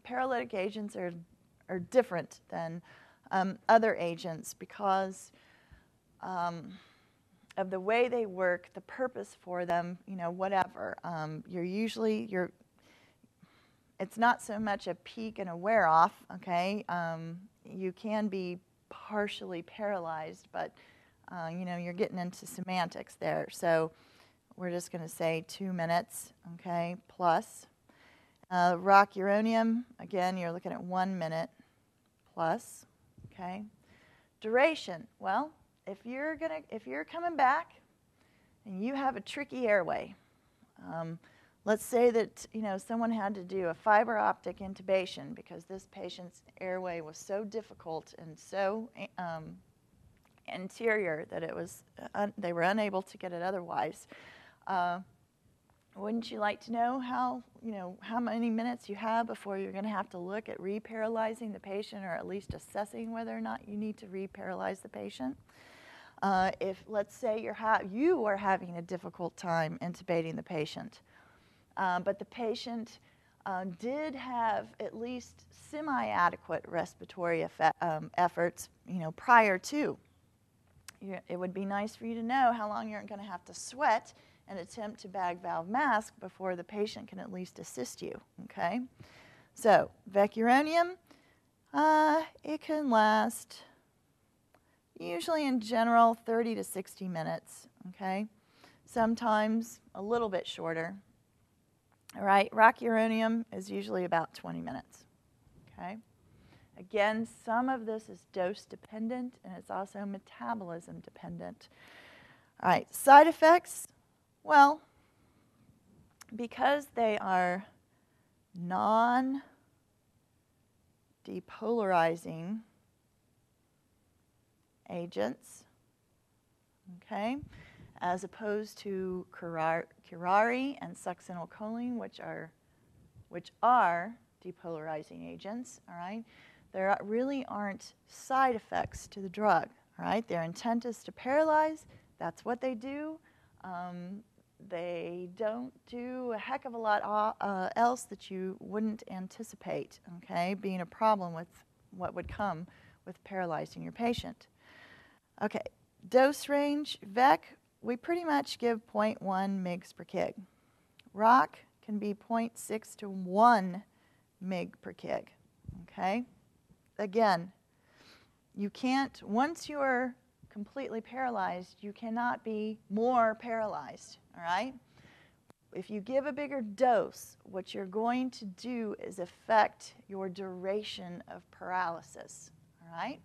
paralytic agents are different than other agents because of the way they work, the purpose for them, whatever. It's not so much a peak and a wear off, okay? You can be partially paralyzed, but you're getting into semantics there. So we're just going to say 2 minutes, okay, plus. Rocuronium, again, you're looking at 1 minute plus, okay. Duration, well, if you're coming back and you have a tricky airway, let's say that someone had to do a fiber optic intubation because this patient's airway was so difficult and so anterior that it was they were unable to get it otherwise. Wouldn't you like to know how many minutes you have before you're going to have to look at reparalyzing the patient, or at least assessing whether or not you need to reparalyze the patient? If, let's say, you are having a difficult time intubating the patient, but the patient did have at least semi-adequate respiratory efforts, prior to. It would be nice for you to know how long you're going to have to sweat and attempt to bag valve mask before the patient can at least assist you, okay? So, vecuronium, it can last, usually in general, 30 to 60 minutes, okay? Sometimes a little bit shorter. All right, rocuronium is usually about 20 minutes, okay? Again, some of this is dose dependent, and it's also metabolism dependent. All right, side effects. Well, because they are non-depolarizing agents, okay, as opposed to curare and succinylcholine, which are depolarizing agents, all right, there really aren't side effects to the drug, all right? Their intent is to paralyze. That's what they do. They don't do a heck of a lot else that you wouldn't anticipate, okay, being a problem with what would come with paralyzing your patient. Okay, dose range, VEC, we pretty much give 0.1 mg per kg. ROC can be 0.6 to 1 mg per kg, okay? Again, you can't, once you're completely paralyzed, you cannot be more paralyzed, all right? If you give a bigger dose, what you're going to do is affect your duration of paralysis, all right?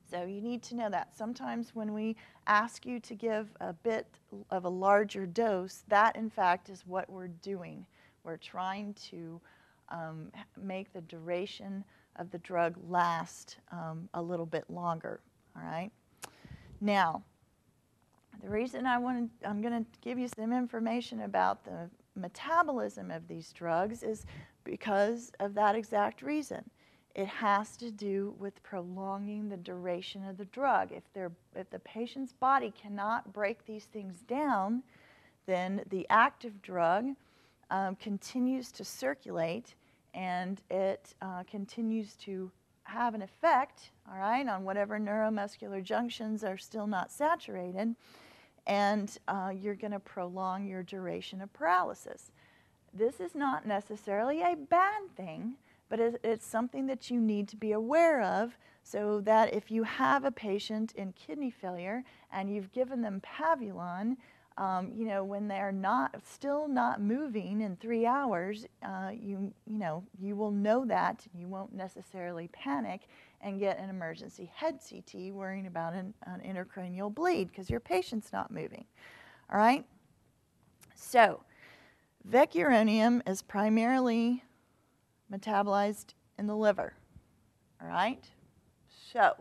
So you need to know that. Sometimes when we ask you to give a bit of a larger dose, that in fact is what we're doing. We're trying to make the duration of the drug last a little bit longer, all right? Now, the reason I'm going to give you some information about the metabolism of these drugs is because of that exact reason. It has to do with prolonging the duration of the drug. If the patient's body cannot break these things down, then the active drug continues to circulate, and it continues to have an effect, all right, on whatever neuromuscular junctions are still not saturated, and you're going to prolong your duration of paralysis. This is not necessarily a bad thing, but it's something that you need to be aware of, so that if you have a patient in kidney failure and you've given them Pavulon, when they're still not moving in 3 hours, you will know that. You won't necessarily panic and get an emergency head CT worrying about an intracranial bleed because your patient's not moving. All right? So, vecuronium is primarily metabolized in the liver. All right? So,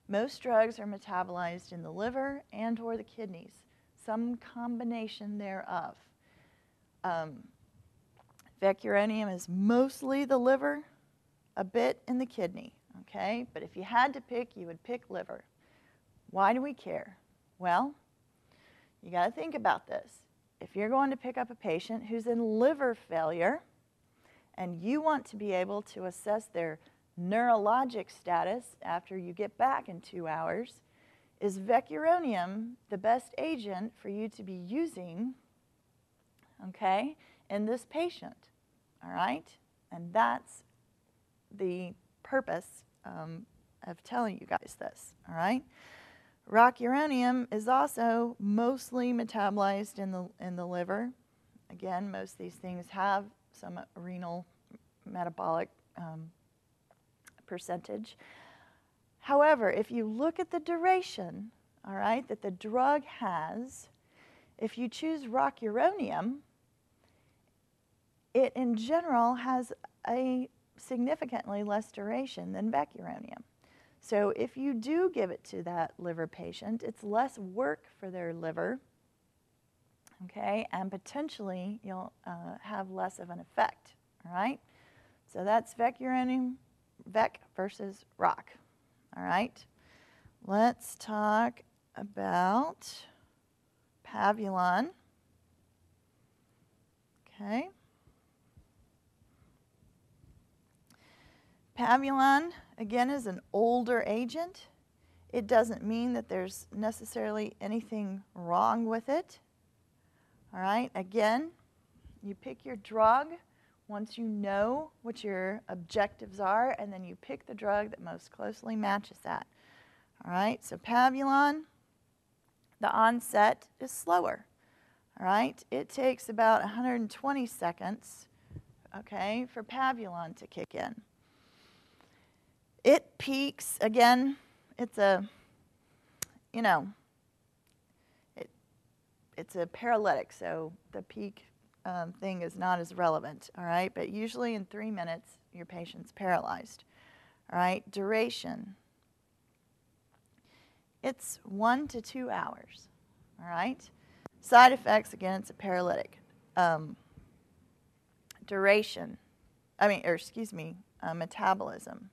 most drugs are metabolized in the liver and or the kidneys, some combination thereof. Vecuronium is mostly the liver, a bit in the kidney, okay? But if you had to pick, you would pick liver. Why do we care? Well, you got to think about this. If you're going to pick up a patient who's in liver failure, and you want to be able to assess their neurologic status after you get back in 2 hours, is vecuronium the best agent for you to be using, okay, in this patient, all right? And that's the purpose of telling you guys this, all right? Rocuronium is also mostly metabolized in the liver. Again, most of these things have some renal metabolic percentage. However, if you look at the duration, all right, that the drug has, if you choose rocuronium, it in general has a significantly less duration than vecuronium. So if you do give it to that liver patient, it's less work for their liver, okay, and potentially you'll have less of an effect, all right? So that's vecuronium, vec versus roc, all right? Let's talk about Pavulon, okay? Pavulon, again, is an older agent. It doesn't mean that there's necessarily anything wrong with it. All right, again, you pick your drug once you know what your objectives are, and then you pick the drug that most closely matches that. All right, so Pavulon, the onset is slower. All right, it takes about 120 seconds, okay, for Pavulon to kick in. It peaks, again, it's a, you know, it's a paralytic, so the peak thing is not as relevant, all right? But usually in 3 minutes, your patient's paralyzed, all right? Duration, it's 1 to 2 hours, all right? Side effects, again, it's a paralytic. Duration, metabolism.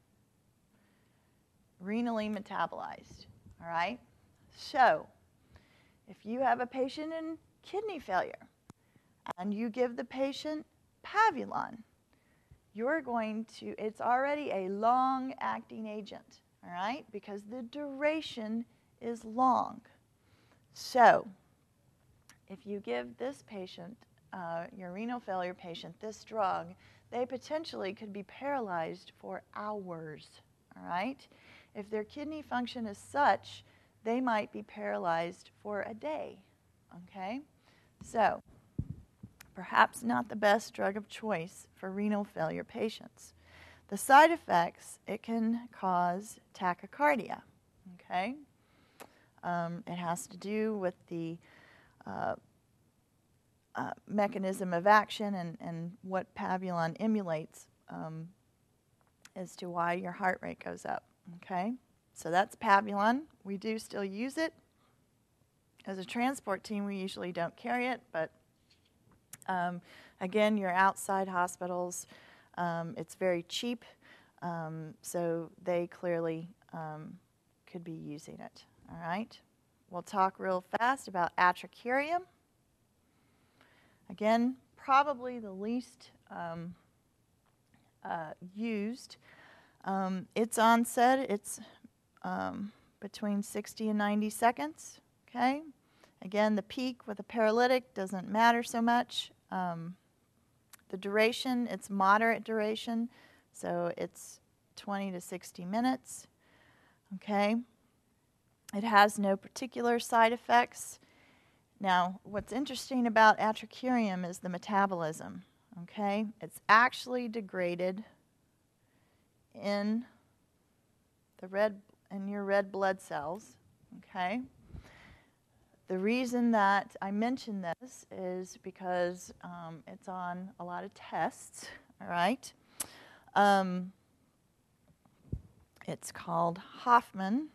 Renally metabolized, all right? So, if you have a patient in kidney failure and you give the patient Pavulon, you're going to, it's already a long-acting agent, all right? Because the duration is long. So, if you give this patient, your renal failure patient, this drug, they potentially could be paralyzed for hours, all right? If their kidney function is such, they might be paralyzed for a day, okay? So, perhaps not the best drug of choice for renal failure patients. The side effects, it can cause tachycardia, okay? It has to do with the mechanism of action and what Pavulon emulates as to why your heart rate goes up. Okay, so that's Pavulon. We do still use it. As a transport team, we usually don't carry it, but again, you're outside hospitals. It's very cheap, so they clearly could be using it. All right, we'll talk real fast about atracurium. Again, probably the least used. Its onset, it's between 60 and 90 seconds, okay? Again, the peak with a paralytic doesn't matter so much. The duration, it's moderate duration, so it's 20 to 60 minutes, okay? It has no particular side effects. Now, what's interesting about atracurium is the metabolism, okay? It's actually degraded in your red blood cells, okay? The reason that I mention this is because it's on a lot of tests, all right? It's called Hoffman